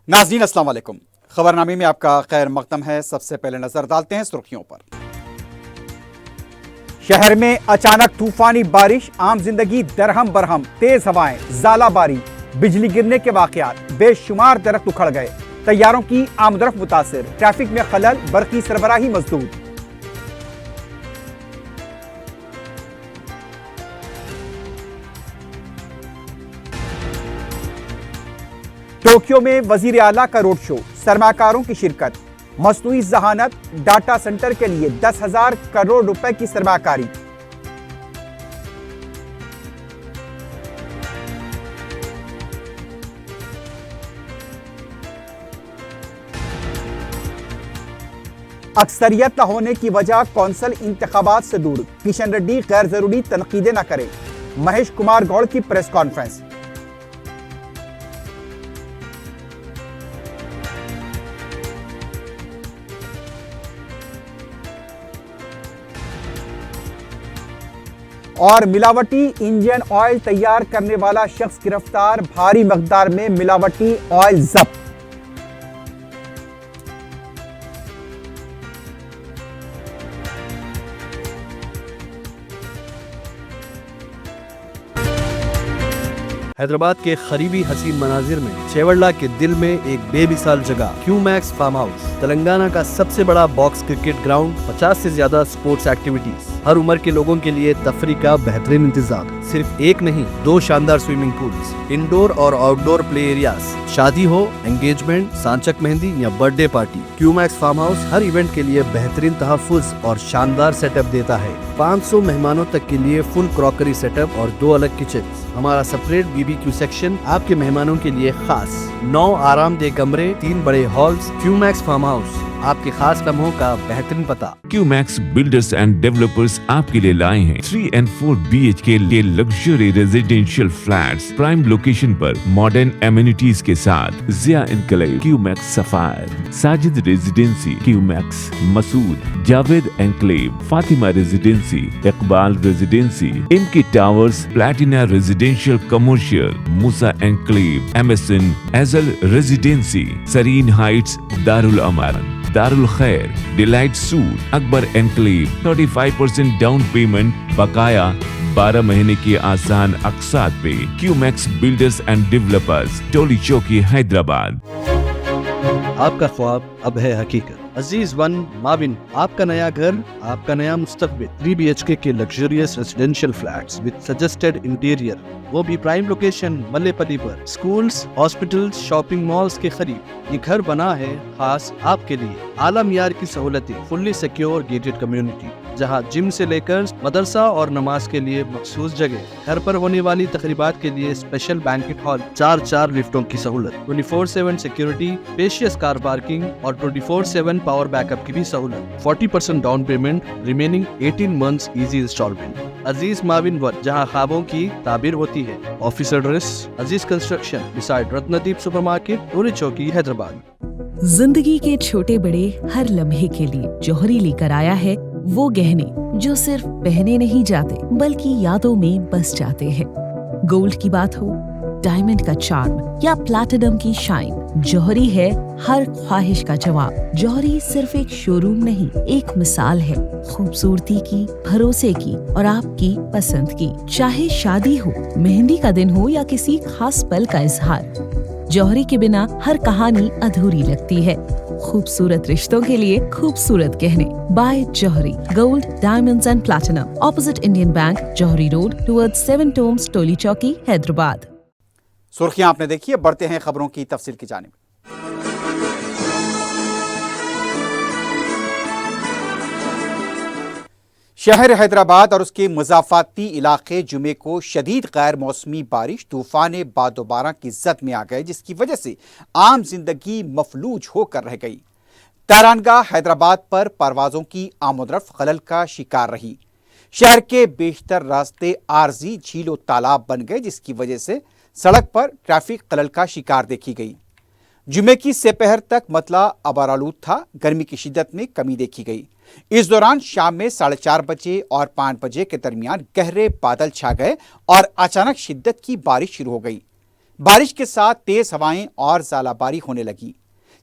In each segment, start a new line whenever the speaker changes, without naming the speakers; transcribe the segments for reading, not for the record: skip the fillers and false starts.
नाज़रीन अस्सलाम वालेकुम। खबरनामे में आपका खैर मकदम है। सबसे पहले नजर डालते हैं सुर्खियों पर। शहर में अचानक तूफानी बारिश, आम जिंदगी दरहम बरहम, तेज हवाएं, ज़ालाबारी, बिजली गिरने के वाकयात, बेशुमार दरख्त उखड़ गए, तैयारों की आमदरफ्त मुतासिर, ट्रैफिक में खलल, बरकी सरबराही मजदूर। टोक्यो में वजीर आला का रोड शो, सरमाकारों की शिरकत, मसनूई ज़हानत, डाटा सेंटर के लिए 10,000 करोड़ रुपए की सरमाकारी। अक्सरियत न होने की वजह कौंसल इंतखाबात से दूर, किशन रेड्डी गैर जरूरी तनकीदें न करें, महेश कुमार गौड़ की प्रेस कॉन्फ्रेंस। और मिलावटी इंजन ऑयल तैयार करने वाला शख्स गिरफ्तार, भारी मकदार में मिलावटी ऑयल जब्त।
हैदराबाद के करीबी हसीन मनाजिर में चेवड़ला के दिल में एक बेमिसाल जगह क्यूमैक्स फार्म हाउस, तेलंगाना का सबसे बड़ा बॉक्स क्रिकेट ग्राउंड, 50 से ज्यादा स्पोर्ट्स एक्टिविटीज, हर उम्र के लोगों के लिए तफरी का बेहतरीन इंतजाम। सिर्फ एक नहीं, 2 शानदार स्विमिंग पूल्स, इंडोर और आउटडोर प्ले एरियाज, शादी हो, एंगेजमेंट, सांचक मेहंदी या birthday party, Qmax farm house हर इवेंट के लिए बेहतरीन तहफ्फुज़ और शानदार सेटअप देता है। 500 मेहमानों तक के लिए फुल क्रॉकरी सेटअप और 2 अलग किचन। हमारा सेपरेट BBQ सेक्शन आपके मेहमानों के लिए खास, 9 आरामदेह कमरे, 3 बड़े हॉल्स। क्यूमैक्स फार्म हाउस, आपके खास लम्हों का बेहतरीन पता।
क्यूमैक्स बिल्डर्स एंड डेवलपर्स आपके लिए लाए हैं 3 and 4 BHK के luxury residential flats prime location पर मॉडर्न एमिनिटीज के साथ। Zia enclave, Qmax sapphire, Sajid residency, Qmax Masood, Javed enclave, Fatima residency, Iqbal residency, इमकी towers, platina residential commercial, Musa enclave, MSN एजल residency, Sareen heights, Darul Aman, Darul Khair, delight suite, Akbar enclave, 35% down payment, बकाया 12 महीने की आसान अक़सात पे। Qmax builders and developers, Toli Chowki, Hyderabad.
आपका ख्वाब अब है हकीकत। अजीज वन माविन, आपका नया घर, आपका नया मुस्तकबिल। 3 BHK के luxurious residential flats with suggested interior, वो भी प्राइम लोकेशन मल्लेपल्ली पर। स्कूल्स, हॉस्पिटल्स, शॉपिंग मॉल्स के करीब ये घर बना है खास आपके लिए। आला मियार की सहूलतें, फुल्ली सिक्योर गेटेड कम्युनिटी, जहां जिम से लेकर मदरसा और नमाज के लिए मखसूस जगह। घर पर होने वाली तकरीबात के लिए स्पेशल बैंकेट हॉल, 4 लिफ्टों की सहूलत, 24/7 सिक्योरिटी, स्पेशियस कार पार्किंग और 24/7 पावर बैकअप की भी सहूलत। 40% down payment, remaining 18 months easy installment. Aziz माविन वन, जहां ख्वाबों की ताबीर होती है। Office address Aziz construction beside Ratnadeep supermarket, Toli Chowki, Hyderabad.
जिंदगी के छोटे बड़े हर लम्हे के लिए जौहरी लेकर आया है वो गहने जो सिर्फ पहने नहीं जाते बल्कि यादों में बस जाते हैं। गोल्ड की बात हो, डायमंड का चार्म या प्लैटिनम की शाइन, जौहरी है हर ख्वाहिश का जवाब। जौहरी सिर्फ एक शोरूम नहीं, एक मिसाल है खूबसूरती की, भरोसे की और आपकी पसंद की। चाहे शादी हो, मेहंदी का दिन हो या किसी खास पल का इजहार, जौहरी के बिना हर कहानी अधूरी लगती है। खूबसूरत रिश्तों के लिए खूबसूरत गहने by Johri, gold, diamonds and platinum, opposite Indian bank, Johri road, towards 7 tombs, Toli Chowki, Hyderabad.
सुर्खियां आपने देखी है, बढ़ते हैं खबरों की तफसील की जानिब। शहर हैदराबाद और उसके मुज़ाफ़ाती इलाके जुमे को शदीद गैर मौसमी बारिश, तूफान बादोबारा की जद में आ गए, जिसकी वजह से आम जिंदगी मफलूज होकर रह गई। तहरानगाह हैदराबाद पर परवाजों की आमदरफ्त खलल का शिकार रही। शहर के बेशतर रास्ते आरजी झील और तालाब बन गए, जिसकी वजह से सड़क पर ट्रैफिक खलल का शिकार देखी गई। जुमे की सेपहर तक मतला अबारालूद था, गर्मी की शिद्दत में कमी देखी गई। इस दौरान शाम में 4:30 बजे और 5 बजे के दरमियान गहरे बादल छा गए और अचानक शिद्दत की बारिश शुरू हो गई। بارش کے ساتھ تیز ہوائیں اور ژالہ باری ہونے لگی۔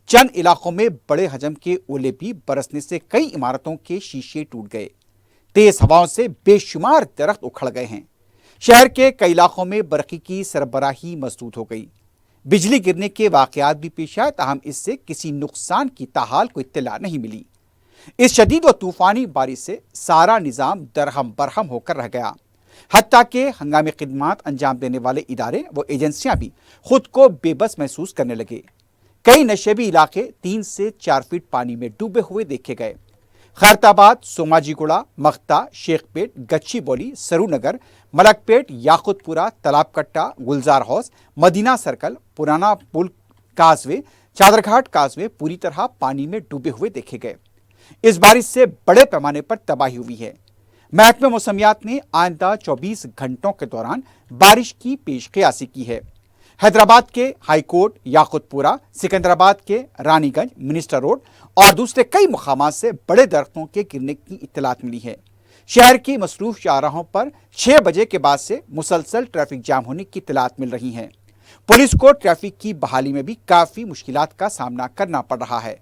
چند علاقوں میں بڑے حجم کے اولے بھی برسنے سے کئی عمارتوں کے شیشے ٹوٹ گئے۔ تیز ہواؤں سے بے شمار درخت اکھڑ گئے ہیں۔ شہر کے کئی علاقوں میں برقی کی سربراہی مسدود ہو گئی۔ بجلی گرنے کے واقعات بھی پیش آئے، تاہم اس سے کسی نقصان کی تاحال کوئی اطلاع نہیں ملی۔ اس شدید و طوفانی بارش سے سارا نظام درہم برہم ہو کر رہ گیا، حتیٰ کہ ہنگامی خدمات انجام دینے والے ادارے و ایجنسیاں بھی خود کو بے بس محسوس کرنے لگے۔ کئی نشیبی علاقے 3 سے 4 فٹ پانی میں ڈوبے ہوئے دیکھے گئے۔ خیرت آباد، سوماجی گڑا، مختہ، شیخ پیٹ، گچھی بولی، سرو نگر، ملک پیٹ، یاقوت پورہ، تالاب کٹا، گلزار ہاؤس، مدینہ سرکل، پرانا پل کازوے، چادر گھاٹ کازوے پوری طرح پانی میں ڈوبے ہوئے دیکھے گئے۔ اس بارش سے بڑے پیمانے پر تباہی ہوئی ہے۔ محکمہ موسمیات نے آئندہ 24 گھنٹوں کے دوران بارش کی پیش قیاسی کی ہے۔ حیدرآباد کے ہائی کورٹ، یاقوت پورہ، سکندرآباد کے رانی گنج، منسٹر روڈ اور دوسرے کئی مقامات سے بڑے درختوں کے گرنے کی اطلاعات ملی ہے۔ شہر کی مصروف شاہراہوں پر 6 بجے کے بعد سے مسلسل ٹریفک جام ہونے کی اطلاعات مل رہی ہیں۔ پولیس کو ٹریفک کی بحالی میں بھی کافی مشکلات کا سامنا کرنا پڑ رہا ہے۔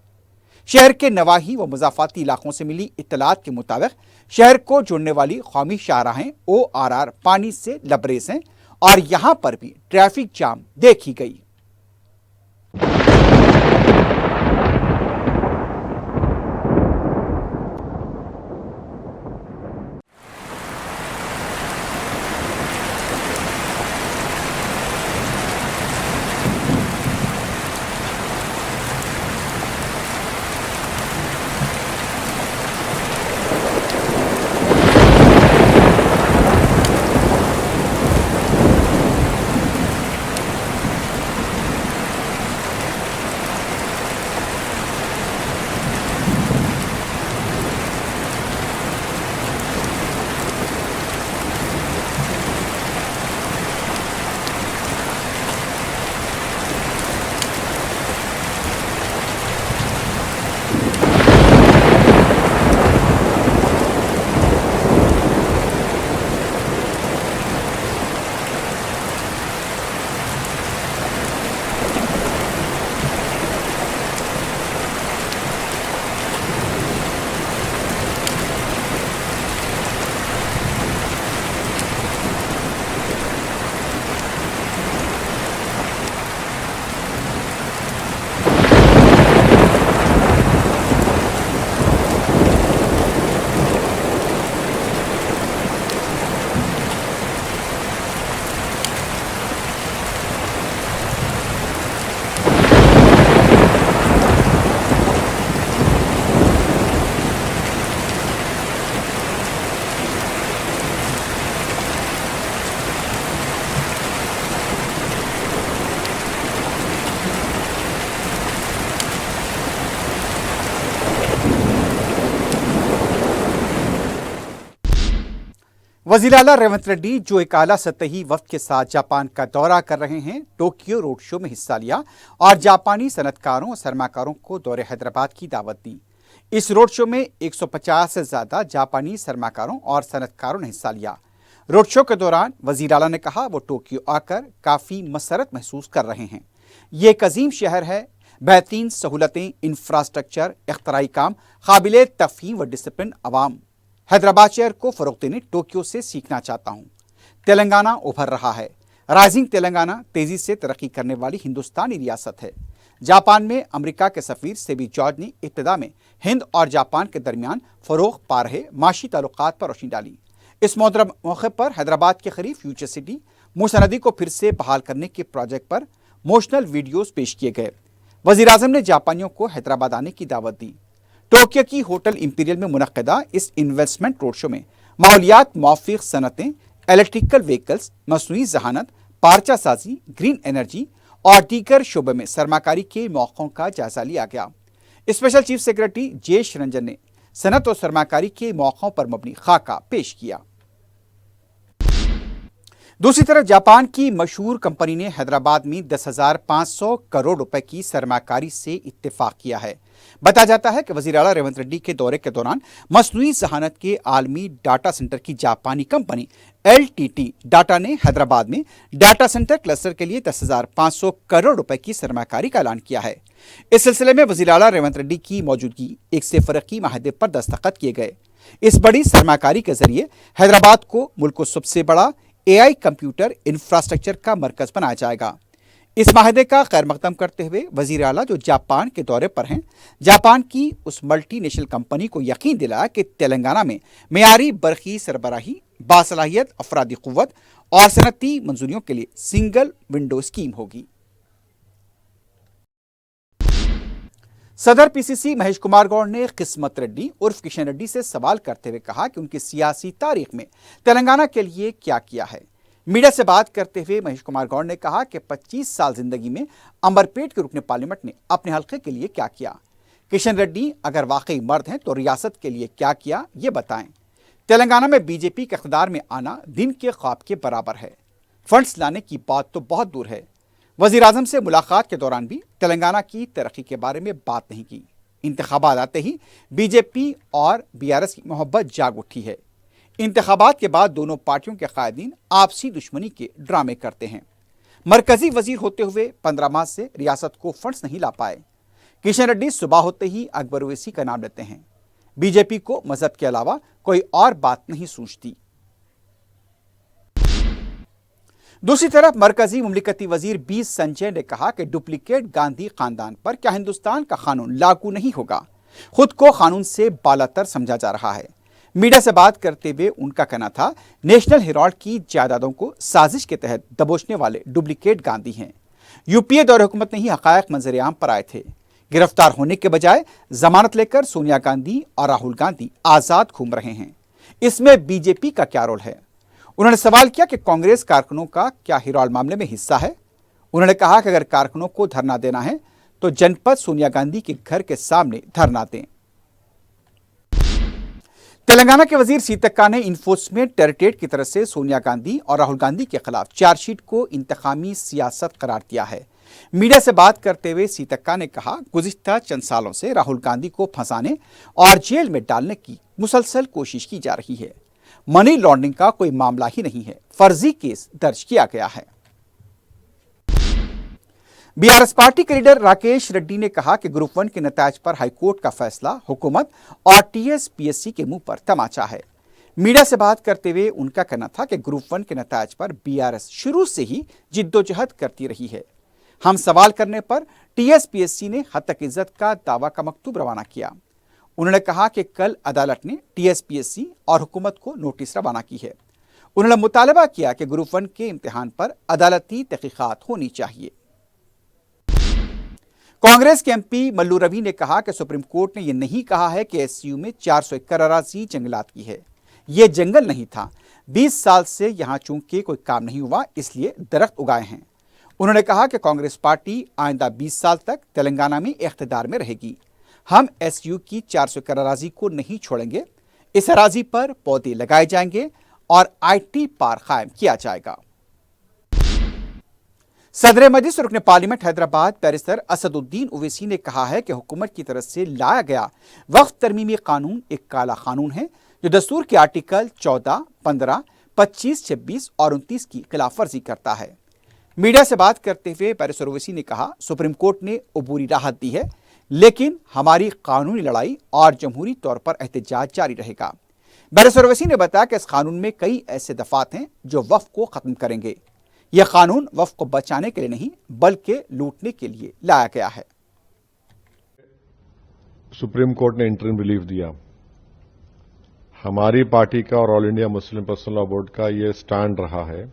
شہر کے نواحی و مضافاتی علاقوں سے ملی اطلاعات کے مطابق شہر کو جوڑنے والی قومی شاہراہیں ORR پانی سے لبریز ہیں اور یہاں پر بھی ٹریفک جام دیکھی گئی۔ وزیر اعلیٰ ریونت ریڈی، جو ایک اعلیٰ سطحی وفد کے ساتھ جاپان کا دورہ کر رہے ہیں، ٹوکیو روڈ شو میں حصہ لیا اور جاپانی صنعت کاروں اور سرمایہ کاروں کو دورہ حیدرآباد کی دعوت دی۔ اس روڈ شو میں 150 سے زیادہ جاپانی سرمایہ کاروں اور صنعت کاروں نے حصہ لیا۔ روڈ شو کے دوران وزیر اعلیٰ نے کہا وہ ٹوکیو آ کر کافی مسرت محسوس کر رہے ہیں۔ یہ ایک عظیم شہر ہے، بہترین سہولتیں، انفراسٹرکچر، اختراعی کام، قابل تفہیم و ڈسپلن عوام۔ حیدرآباد شہر کو فروغ دینے ٹوکیو سے سیکھنا چاہتا ہوں۔ تلنگانہ ابھر رہا ہے۔ رائزنگ تلنگانہ تیزی سے ترقی کرنے والی ہندوستانی ریاست ہے۔ جاپان میں امریکہ کے سفیر سیبی جارج نے ابتدا میں ہند اور جاپان کے درمیان فروغ پا رہے معاشی تعلقات پر روشنی ڈالی۔ اس موقع پر حیدرآباد کے قریب فیوچر سٹی موسیٰ ندی کو پھر سے بحال کرنے کے پروجیکٹ پر موشنل ویڈیوز پیش کیے گئے۔ وزیر اعظم نے جاپانیوں کو حیدرآباد آنے کی دعوت دی۔ ٹوکیو کی ہوٹل امپیریل میں منعقدہ اس انویسٹمنٹ روڈ شو میں ماحولیات موافق صنعتیں، الیکٹریکل وہیکلز، مصنوعی ذہانت، پارچہ سازی، گرین انرجی اور دیگر شعبے میں سرمایہ کاری کے موقعوں کا جائزہ لیا گیا۔ Special chief secretary Jaish Ranjan نے صنعت اور سرمایہ کاری کے موقعوں پر مبنی خاکہ پیش کیا۔ दूसरी तरफ जापान की मशहूर कंपनी ने हैदराबाद में 10,500 करोड़ रुपए की सरमाकारी से इत्तेफाक किया है। बताया जाता है कि वज़ीर आला रेवंत रेड्डी के दौरे के दौरान मसनूई ज़हानत के आलमी डाटा सेंटर की जापानी कंपनी LTT डाटा ने हैदराबाद में डाटा सेंटर क्लस्टर के लिए 10,500 करोड़ रुपए की सरमाकारी का ऐलान किया है। इस सिलसिले में वज़ीर आला रेवंत रेड्डी की मौजूदगी एक से फ़रक़ी माहदे पर दस्तखत किए गए। इस बड़ी सरमाकारी के जरिए हैदराबाद को मुल्क को सबसे बड़ा AI कंप्यूटर इंफ्रास्ट्रक्चर का मरकज बनाया जाएगा। इस माहदे का खैर मकदम करते हुए वज़ीर आला जो जापान के दौरे पर हैं, जापान की उस मल्टी नेशनल कंपनी को यकीन दिलाया कि तेलंगाना में मेयारी बरक़ी सरबराही, बासलाहियत अफरादी क़ुव्वत और सनती मंजूरियों के लिए सिंगल विंडो स्कीम होगी। सदर PCC महेश कुमार गौड़ ने किस्मत रेड्डी उर्फ किशन रेड्डी से सवाल करते हुए कहा कि उनकी सियासी तारीख में तेलंगाना के लिए क्या किया है। मीडिया से बात करते हुए महेश कुमार गौड़ ने कहा कि 25 साल जिंदगी में अंबरपेट के रुकने पार्लियामेंट ने अपने हल्के के लिए क्या किया। किशन रेड्डी अगर वाकई मर्द हैं तो रियासत के लिए क्या किया ये बताएं। तेलंगाना में बीजेपी के इख्तियार में आना दिन के ख्वाब के बराबर है। फंड्स लाने की बात तो बहुत दूर है। वज़ीर आज़म से मुलाकात के दौरान भी तेलंगाना की तरक्की के बारे में बात नहीं की। इंतखाबात आते ही बीजेपी और BRS की मोहब्बत जाग उठी है। इंतखाबात के बाद दोनों पार्टियों के कायदीन आपसी दुश्मनी के ड्रामे करते हैं। मरकजी वजीर होते हुए 15 माह से रियासत को फंड्स नहीं ला पाए। किशन रेड्डी सुबह होते ही अकबर ओवैसी का नाम लेते हैं। बीजेपी को मजहब के अलावा कोई और बात नहीं सूझती। दूसरी तरफ मरकजी मुमलिकती वजीर B संजय ने कहा कि डुप्लीकेट गांधी खानदान पर क्या हिंदुस्तान का कानून लागू नहीं होगा। खुद को कानून से बालातर समझा जा रहा है। मीडिया से बात करते हुए उनका कहना था, नेशनल हेराल्ड की जायदादों को साजिश के तहत दबोचने वाले डुप्लीकेट गांधी हैं। यूपीए दौरे हुकूमत में ही हकायक मंजर आम पर आए थे। गिरफ्तार होने के बजाय जमानत लेकर सोनिया गांधी और राहुल गांधी आजाद घूम रहे हैं। इसमें बीजेपी का क्या रोल है। उन्होंने सवाल किया कि कांग्रेस कारकुनों का क्या हिराल मामले में हिस्सा है। उन्होंने कहा कि अगर कारकुनों को धरना देना है तो जनपद सोनिया गांधी के घर के सामने धरना दें। तेलंगाना के वजीर सीतक्का ने इन्फोर्समेंट डायरेक्टरेट की तरफ से सोनिया गांधी और राहुल गांधी के खिलाफ चार्जशीट को इंतकामी सियासत करार दिया है। मीडिया से बात करते हुए सीतक्का ने कहा, गुज़िश्ता चंद सालों से राहुल गांधी को फंसाने और जेल में डालने की मुसलसल कोशिश की जा रही है। मनी लॉन्ड्रिंग का कोई मामला ही नहीं है, फर्जी केस दर्ज किया गया है। BRS पार्टी के लीडर राकेश रेड्डी ने कहा कि ग्रुप 1 के नतायज पर हाईकोर्ट का फैसला हुकूमत और TSPSC के मुंह पर तमाचा है। मीडिया से बात करते हुए उनका कहना था कि ग्रुप 1 के नतायज पर BRS शुरू से ही जिद्दोजहद करती रही है। हम सवाल करने पर TSPSC ने हद तक इज्जत का दावा का मकतूब रवाना किया। उन्होंने कहा कि कल अदालत ने TSPSC और हुकूमत को नोटिस रवाना की है। उन्होंने मुतालबा किया कि ग्रुप 1 के इम्तिहान पर अदालती तहकीकात होनी चाहिए। कांग्रेस के MP मल्लू रवि ने कहा कि सुप्रीम कोर्ट ने यह नहीं कहा है कि SCU में 400 एकड़ अराजी जंगलात की है। यह जंगल नहीं था। 20 साल से यहां चूंकि कोई काम नहीं हुआ इसलिए दरख्त उगाए हैं। उन्होंने कहा कि कांग्रेस पार्टी आइंदा 20 साल तक तेलंगाना में इख्तिदार में रहेगी। हम SCU की 400 एकड़ अराजी को नहीं छोड़ेंगे। इस अराजी पर पौधे लगाए जाएंगे और IT पार्क कायम किया जाएगा। सदर मजलिस रुकने पार्लियामेंट हैदराबाद बैरिस्टर असदुद्दीन ओवैसी ने कहा है कि हुकूमत की तरफ से लाया गया वक्फ तरमीमी कानून एक काला कानून है जो दस्तूर के आर्टिकल 14, 15, 25, 26 और 29 की खिलाफ वर्जी करता है। मीडिया से बात करते हुए बैरिस्टर ओवैसी ने कहा, सुप्रीम कोर्ट ने अबूरी राहत दी है लेकिन हमारी कानूनी लड़ाई और जमहूरी तौर पर एहतजाज जारी रहेगा। बैरिस्टर ओवैसी ने बताया कि इस कानून में कई ऐसे दफात हैं जो वक्फ को खत्म करेंगे। यह कानून वक्फ को बचाने के लिए नहीं बल्कि लूटने के लिए लाया गया है।
सुप्रीम कोर्ट ने इंटरिम रिलीफ दिया। हमारी पार्टी का और all India Muslim personal law board का यह स्टैंड रहा है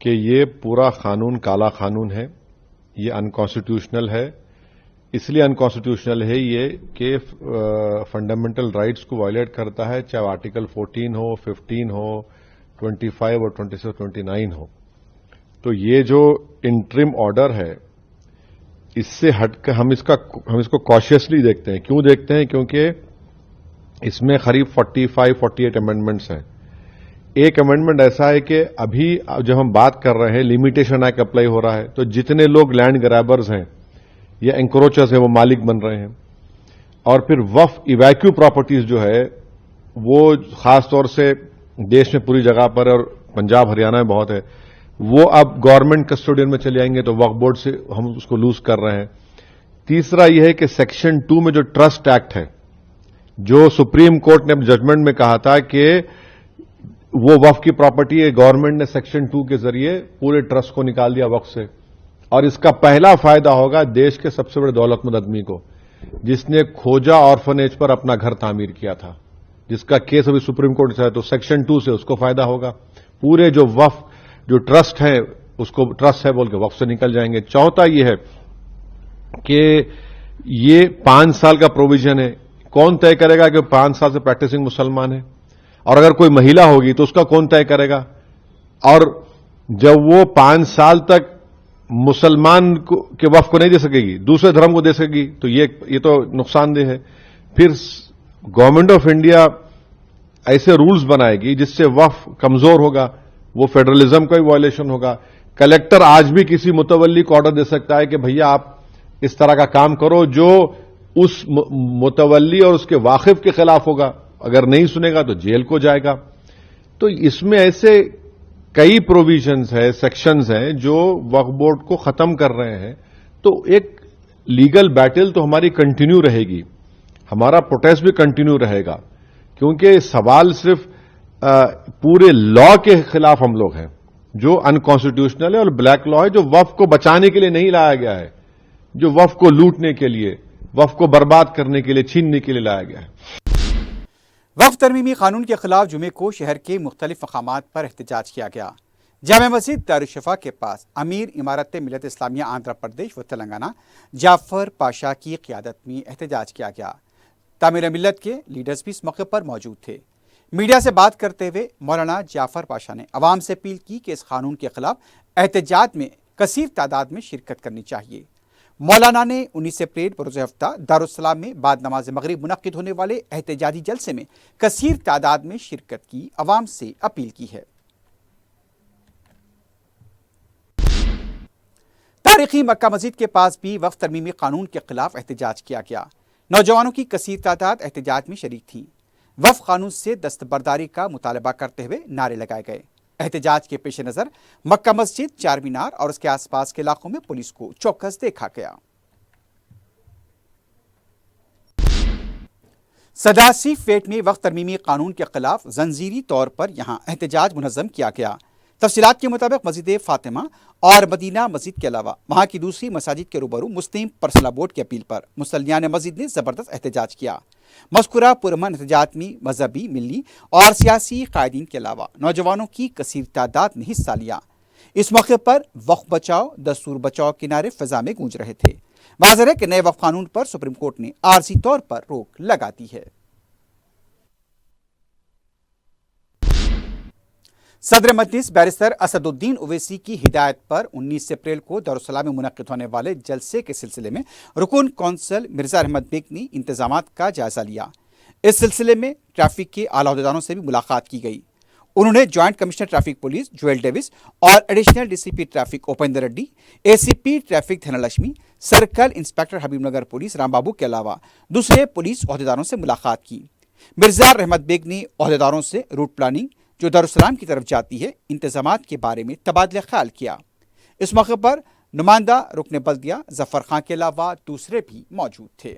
कि ये पूरा कानून काला कानून है, ये अनकॉन्स्टिट्यूशनल है। इसलिए अनकॉन्स्टिट्यूशनल है ये कि फंडामेंटल राइट्स को वायलेट करता है, चाहे आर्टिकल 14 हो, 15 हो, 25 और 26 और 29 हो। तो ये जो इंटरिम ऑर्डर है इससे हटकर हम इसको कॉशियसली देखते हैं। क्यों देखते हैं? क्योंकि इसमें करीब 45-48 अमेंडमेंट्स हैं। एक अमेंडमेंट ऐसा है कि अभी जब हम बात कर रहे हैं लिमिटेशन एक्ट अप्लाई हो रहा है, तो जितने लोग लैंड ग्रैबर्स हैं या एंक्रोचर्स हैं वो मालिक बन रहे हैं, और फिर वफ इवैक्यू प्रॉपर्टीज जो है वो खास तौर से देश में पूरी जगह पर और पंजाब हरियाणा में बहुत है, वो अब गवर्नमेंट कस्टोडियन में चले आएंगे, तो वक्फ बोर्ड से हम उसको लूज कर रहे हैं। तीसरा यह है कि सेक्शन 2 में जो ट्रस्ट एक्ट है, जो सुप्रीम कोर्ट ने अपने जजमेंट में कहा था कि वो वक्फ की प्रॉपर्टी है, गवर्नमेंट ने सेक्शन 2 के जरिए पूरे ट्रस्ट को निकाल दिया वक्फ से, और इसका पहला फायदा होगा देश के सबसे बड़े दौलतमंद आदमी को, जिसने खोजा ऑर्फनेज पर अपना घर तामीर किया था, जिसका केस अभी सुप्रीम कोर्ट से है, तो सेक्शन 2 से उसको फायदा होगा। पूरे जो वक्फ जो ट्रस्ट है उसको ट्रस्ट है बोल के वक्फ से निकल जाएंगे। चौथा यह है कि ये 5 साल का प्रोविजन है। कौन तय करेगा कि 5 साल से प्रैक्टिसिंग मुसलमान है, और अगर कोई महिला होगी तो उसका कौन तय करेगा? और जब वो 5 साल तक मुसलमान के वक्फ को नहीं दे सकेगी, दूसरे धर्म को दे सकेगी, तो ये तो नुकसानदेह है। फिर गवर्नमेंट ऑफ इंडिया ऐसे रूल्स बनाएगी जिससे वक्फ कमजोर होगा, वो फेडरलिज्म का भी वायलेशन होगा। कलेक्टर आज भी किसी मुतवल्ली को ऑर्डर दे सकता है कि भैया आप इस तरह का काम करो जो उस मुतवल्ली और उसके वाकिफ के खिलाफ होगा, अगर नहीं सुनेगा तो जेल को जाएगा। तो इसमें ऐसे कई प्रोविजंस है, सेक्शंस हैं जो वक्फ बोर्ड को खत्म कर रहे हैं। तो एक लीगल बैटल तो हमारी कंटिन्यू रहेगी, हमारा प्रोटेस्ट भी कंटिन्यू रहेगा, क्योंकि सवाल सिर्फ पूरे लॉ के खिलाफ हम लोग हैं जो अनकॉन्स्टिट्यूशनल है, और ब्लैक लॉ है जो वक्फ को बचाने के लिए नहीं लाया गया है, जो वक्फ को लूटने के लिए, वक्फ को बर्बाद करने के लिए, छीनने के लिए लाया गया है।
वक्फ तरमीमी कानून के खिलाफ जुमे को शहर के मुख्तलिफ मकामात पर एहतजाज किया गया। जामे मस्जिद दारुशफा के पास अमीर इमारत मिलत इस्लामिया आंध्र प्रदेश व तेलंगाना जाफर पाशा की क़ियादत में एहतजाज किया गया। तामीर मिलत के लीडर्स भी इस मौके पर मौजूद थे। मीडिया से बात करते हुए मौलाना जाफर पाशा ने अवाम से अपील की कि इस कानून के खिलाफ एहतजाज में कसीर तादाद में शिरकत करनी चाहिए। मौलाना ने 19 अप्रैल बरोज़ हफ्ता दारुस्सलाम में बाद नमाज मगरिब मुनक्किद होने वाले एहतजाजी जलसे में कसीर तादाद में शिरकत की अवाम से अपील की है। तारीखी मक्का मस्जिद के पास भी वक्फ तरमीमी कानून के खिलाफ एहतजाज किया गया। नौजवानों की कसीर तादाद एहतजाज में शरीक थी। वक्फ कानून से दस्तबरदारी का मुतालबा करते हुए नारे लगाए गए। एहतजाज के पेश नज़र मक्का मस्जिद, चार मीनार और उसके आसपास के इलाकों में पुलिस को चौकस देखा गया। सदासी फेट में वक्फ तरमीमी कानून के खिलाफ जंजीरी तौर पर यहां एहतजाज मुनज़्ज़म किया गया। तफसीलात के मुताबिक मस्जिद फातिमा और मदीना मस्जिद के अलावा वहां की दूसरी मसाजिद के रूबरू मुस्लिम पर्सनल बोर्ड की अपील पर मुसल्लियान मस्जिद ने जबरदस्त एहतजाज किया। मज़कूरा पुरअमन एहतजाज में मजहबी, मिली और सियासी कायदीन के अलावा नौजवानों की कसीर तादाद ने हिस्सा लिया। इस मौके पर वक्फ बचाओ, दस्तूर बचाओ के नारे फिजा में गूंज रहे थे। वाज़ेह है कि नए वक्फ कानून पर सुप्रीम कोर्ट ने आर्जी तौर पर रोक लगा दी है। सदर मजलिस बैरिस्टर असदुद्दीन ओवैसी की हिदायत पर 19 अप्रैल को दारुस्सलाम में मुनक्किद होने वाले जलसे के सिलसिले में रुकन कौंसल मिर्जा अहमद बेग ने इंतजामात का जायजा लिया। इस सिलसिले में ट्रैफिक के आला अहदेदारों से भी मुलाकात की गई। उन्होंने joint commissioner traffic police Joel Davis और additional DCP traffic Upendra Reddy, ACP traffic Dhanalakshmi, circle inspector Habibnagar police Rambabu के अलावा दूसरे पुलिस अहदेदारों से मुलाकात की। मिर्जा अहमद बेग ने अहदेदारों से रूट प्लानिंग जो दारुस्सलाम की तरफ जाती है, इंतजामात के बारे में तबादला ख्याल किया। इस मौके पर नुमाइंदा रुकन बल्दिया जफर खां के अलावा दूसरे भी मौजूद थे।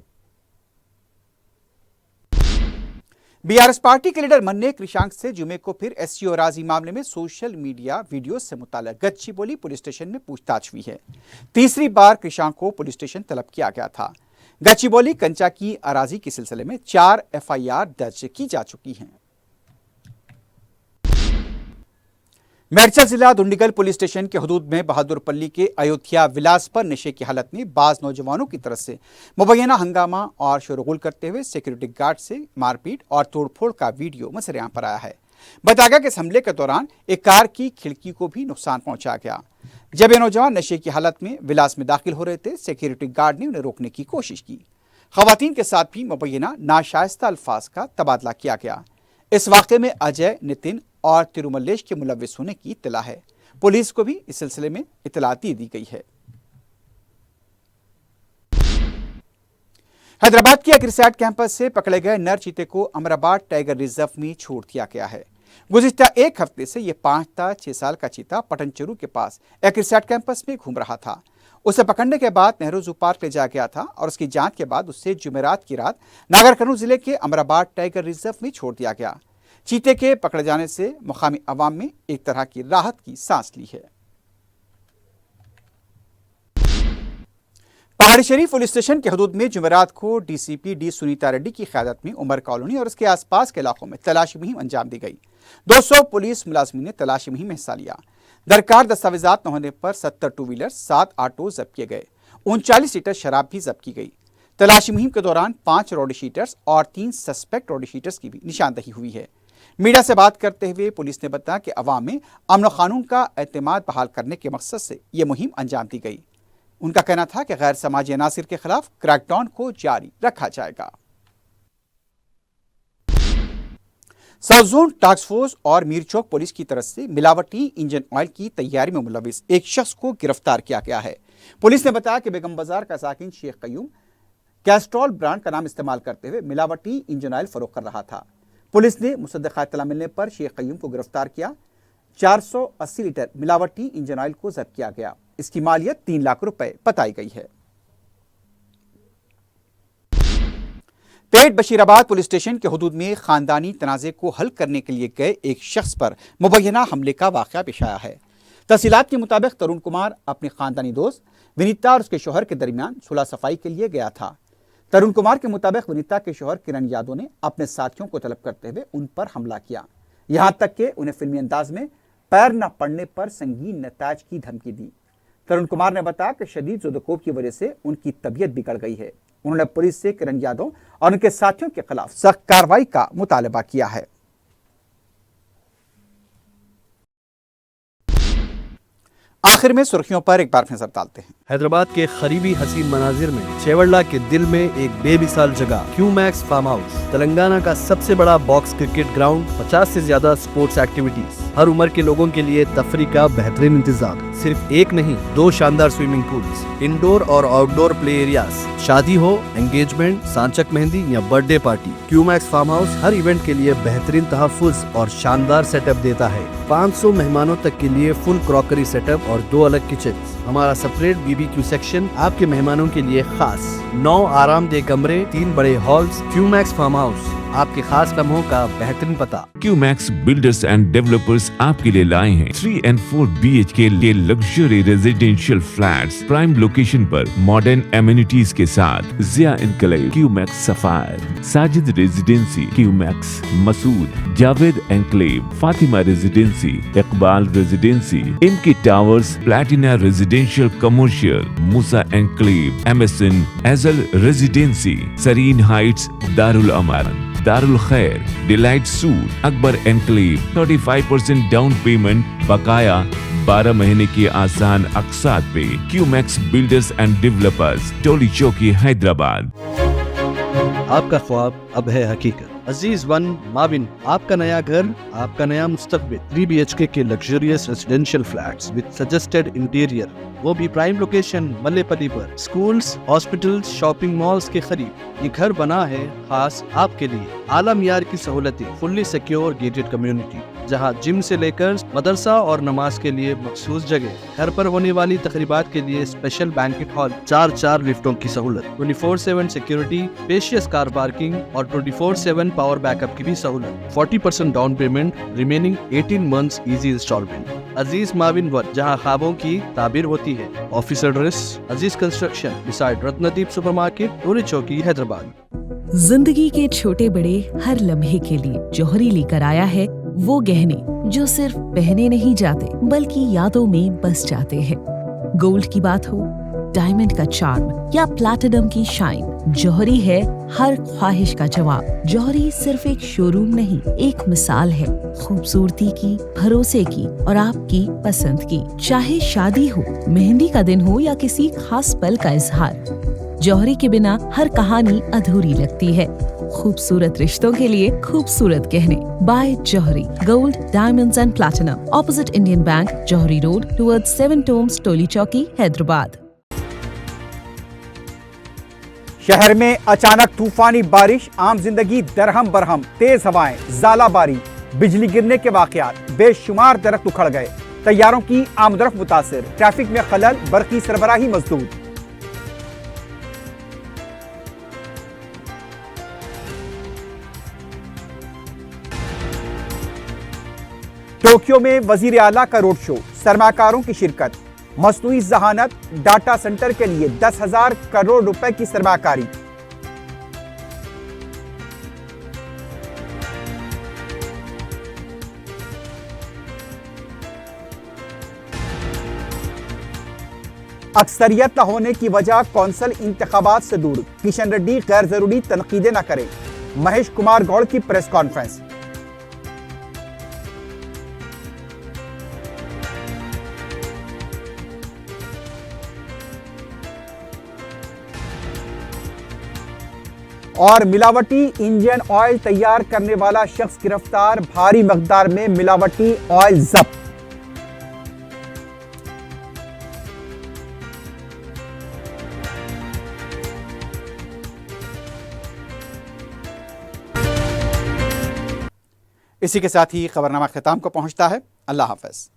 बीआरएस पार्टी के लीडर मन्ने कृषांक से जुमे को फिर एससीओ राजी मामले में सोशल मीडिया वीडियो से मुताल्लिक गच्चीबोली पुलिस स्टेशन में पूछताछ हुई है। तीसरी बार कृषांक को पुलिस स्टेशन तलब किया गया था। गच्चीबोली कंचा की अराजी के सिलसिले में 4 FIR दर्ज की जा चुकी हैं। मेरठा जिला दुंडीगल पुलिस स्टेशन के हदूद में बहादुरपल्ली के अयोध्या विलास पर नशे की हालत में बाज नौजवानों की तरफ से मुबैना हंगामा और शोरगुल करते हुए सिक्योरिटी गार्ड से मारपीट और तोड़फोड़ का वीडियो मंजर-ए-आम पर आया है। बताया गया कि इस हमले के दौरान एक कार की खिड़की को भी नुकसान पहुंचा गया। जब ये नौजवान नशे की हालत में विलास में दाखिल हो रहे थे, सिक्योरिटी गार्ड ने उन्हें रोकने की कोशिश की। खवातीन के साथ भी मुबैना नाशाइस्ता अल्फाज का तबादला किया गया। इस वाक़े में अजय, नितिन اور تروملیش کے ملوث ہونے کی اطلاع ہے۔ پولیس کو بھی اس سلسلے میں اطلاعات دی گئی ہے۔ حیدرآباد کے ایک ریسارٹ کیمپس سے پکڑے گئے نر چیتے کو امرآباد ٹائیگر ریزرو میں چھوڑ دیا گیا ہے۔ گزشتہ ایک ہفتے سے یہ 5 تا 6 سال کا چیتا پٹن چرو کے پاس ایک ریسارٹ کیمپس میں گھوم رہا تھا۔ اسے پکڑنے کے بعد نہرو زو پارک لے جایا گیا تھا اور اس کی جانچ کے بعد اسے جمعرات کی رات ناگر کرنول ضلع کے امرآباد ٹائیگر ریزرو میں چھوڑ دیا گیا۔ چیتے کے پکڑے جانے سے مقامی عوام میں ایک طرح کی راحت کی سانس لی ہے۔ پہاڑی شریف پولیس اسٹیشن کے حدود میں جمعرات کو D C P D Sunitha Reddy کی قیادت میں عمر کالونی اور اس کے آس پاس کے علاقوں میں تلاشی مہم انجام دی گئی۔ 200 پولیس ملازمین نے تلاشی مہم میں حصہ لیا۔ درکار دستاویزات نہ ہونے پر 70 ٹو ویلر، 7 آٹو ضبط کیے گئے، 39 لیٹر شراب بھی ضبط کی گئی۔ تلاشی مہم کے دوران 5 روڈی شیٹرز اور 3 سسپیکٹ روڈی شیٹرز کی بھی نشاندہی ہوئی ہے۔ میڈیا سے بات کرتے ہوئے پولیس نے بتایا کہ عوام میں امن و قانون کا اعتماد بحال کرنے کے مقصد سے یہ مہم انجام دی گئی۔ ان کا کہنا تھا کہ غیر سماجی عناصر کے خلاف کریک ڈاؤن کو جاری رکھا جائے گا۔ ساؤتھ زون ٹاسک فورس اور میر چوک پولیس کی طرف سے ملاوٹی انجن آئل کی تیاری میں ملوث ایک شخص کو گرفتار کیا گیا ہے۔ پولیس نے بتایا کہ بیگم بازار کا ساکن شیخ قیوم کیسٹرول برانڈ کا نام استعمال کرتے ہوئے ملاوٹی انجن آئل فروخت کر رہا تھا۔ پولیس نے مصدقہ اطلاع ملنے پر شیخ قیوم کو گرفتار کیا۔ 480 لیٹر ملاوٹی انجن آئل کو ضبط کیا گیا۔ اس کی مالیت 3 لاکھ روپے بتائی گئی ہے۔ پیٹ بشیر آباد پولیس اسٹیشن کے حدود میں خاندانی تنازع کو حل کرنے کے لیے گئے ایک شخص پر مبینہ حملے کا واقعہ پیش آیا ہے۔ تفصیلات کے مطابق ترون کمار اپنے خاندانی دوست ونیتا اور اس کے شوہر کے درمیان صلح صفائی کے لیے گیا تھا۔ ترون کمار کے مطابق ونیتا کے شوہر کرن یادو نے اپنے ساتھیوں کو طلب کرتے ہوئے ان پر حملہ کیا، یہاں تک کہ انہیں فلمی انداز میں پیر نہ پڑنے پر سنگین نتائج کی دھمکی دی۔ ترون کمار نے بتایا کہ شدید زدوکوب کی وجہ سے ان کی طبیعت بگڑ گئی ہے۔ انہوں نے پولیس سے کرن یادو اور ان کے ساتھیوں کے خلاف سخت کارروائی کا مطالبہ کیا ہے۔ آخر میں سرخیوں پر ایک بار نظر ڈالتے ہیں۔
حیدرآباد کے قریبی حسین مناظر میں چیوڑلہ کے دل میں ایک بے مثال جگہ کیو میکس فارم ہاؤس، تلنگانہ کا سب سے بڑا باکس کرکٹ گراؤنڈ، 50 سے زیادہ سپورٹس ایکٹیویٹیز، ہر عمر کے لوگوں کے لیے تفریح کا بہترین انتظام، صرف ایک نہیں 2 شاندار سوئمنگ پولز، انڈور اور آؤٹ ڈور پلے ایریاز، شادی ہو، انگیجمنٹ، سانچک مہندی یا برتھ ڈے پارٹی، کیو میکس فارم ہاؤس ہر ایونٹ کے لیے بہترین تحفظ اور شاندار سیٹ اپ دیتا ہے۔ 500 مہمانوں تک کے لیے فل کراکری سیٹ اپ اور 2 الگ کچنز، ہمارا سپریٹ BBQ سیکشن آپ کے مہمانوں کے لیے خاص، 9 آرام دہ کمرے، 3 بڑے ہالز۔ کیو میکس فارم ہاؤس آپ کے خاص لمحوں کا بہترین پتہ۔
کیو میکس بلڈرز اینڈ ڈیولپرز آپ کے لیے لائے ہیں 3 and 4 BHK کے luxury residential flats, prime location پر ماڈرن ایمینٹیز کے ساتھ۔ Zia enclave, Q max sapphire, Sajid residency, Q max Masood, Javed enclave, Fatima residency, Iqbal residency, ان کی towers, platina residential commercial, Musa enclave, MSN ایزل residency, Sareen heights, Darul Aman, Darul Khair, delight suite, Akbar enclave, 35% down payment بقایا 12 مہینے کی آسان اقساط پہ۔ Q max builders and developers, Toli Chowki, Hyderabad.
آپ کا خواب اب ہے حقیقت۔ عزیز ون مابن، آپ کا نیا گھر، آپ کا نیا مستقبل، 3 BHK کے luxurious residential flats with suggested interior, وہ بھی پرائم لوکیشن ملے پتی پر، سکولز، ہاسپٹلز، شاپنگ مالز کے قریب۔ یہ گھر بنا ہے خاص آپ کے لیے، اعلیٰ معیار کی سہولتیں، فلی سیکیور گیٹڈ کمیونٹی، جہاں جم سے لے کر مدرسہ اور نماز کے لیے مخصوص جگہ، گھر پر ہونے والی تقریبات کے لیے اسپیشل بینکٹ ہال، 4 لفٹوں کی سہولت، 24/7 سیکیورٹی، اسپیشیس کار پارکنگ اور 24/7 پاور بیک اپ کی بھی سہولت، 40% down payment, remaining 18 months easy installment. Aziz ماون ون، جہاں خوابوں کی تعبیر ہوتی ہے۔ Office address Aziz construction beside Ratnadeep supermarket, Toli Chowki, Hyderabad.
زندگی کے چھوٹے بڑے ہر لمحے کے لیے جوہری لے کر آیا ہے وہ گہنے جو صرف پہنے نہیں جاتے بلکہ یادوں میں بس جاتے ہیں۔ گولڈ کی بات ہو، ڈائمنڈ کا چارم یا پلاٹینم کی شائن، جوہری ہے ہر خواہش کا جواب۔ جوہری صرف ایک شو روم نہیں، ایک مثال ہے خوبصورتی کی، بھروسے کی اور آپ کی پسند کی۔ چاہے شادی ہو، مہندی کا دن ہو یا کسی خاص پل کا اظہار، جوہری کے بنا ہر کہانی ادھوری لگتی ہے۔ खूबसूरत रिश्तों के लिए खूबसूरत गहने by Johri gold diamonds and platinum opposite Indian bank Johri road towards 7 tombs Toli Chowki Hyderabad.
शहर में अचानक तूफानी बारिश, आम जिंदगी दरहम बरहम, तेज हवाएं, ज़ालाबारी, बिजली गिरने के वाकयात, बेशुमार दरख्त उखड़ गए, तैयारों की आमदरफ्त मुतासिर, ट्रैफिक में खलल, बरकी सरबराही मजदूर। टोक्यो में वजीर आला का रोड शो, सरमाकारों की शिरकत, मसनूई जहानत, डाटा सेंटर के लिए 10,000 करोड़ रुपए की सरमाकारी। अक्सरियत न होने की वजह कौंसल इंतखाबात से दूर, किशन रेड्डी गैर जरूरी तनकीदें न करें, महेश कुमार गौड़ की प्रेस कॉन्फ्रेंस। और मिलावटी इंजन ऑयल तैयार करने वाला शख्स गिरफ्तार, भारी मकदार में मिलावटी ऑयल जब्त। इसी के साथ ही खबरनामा ख़िताम को पहुंचता है। अल्लाह हाफ़िज़।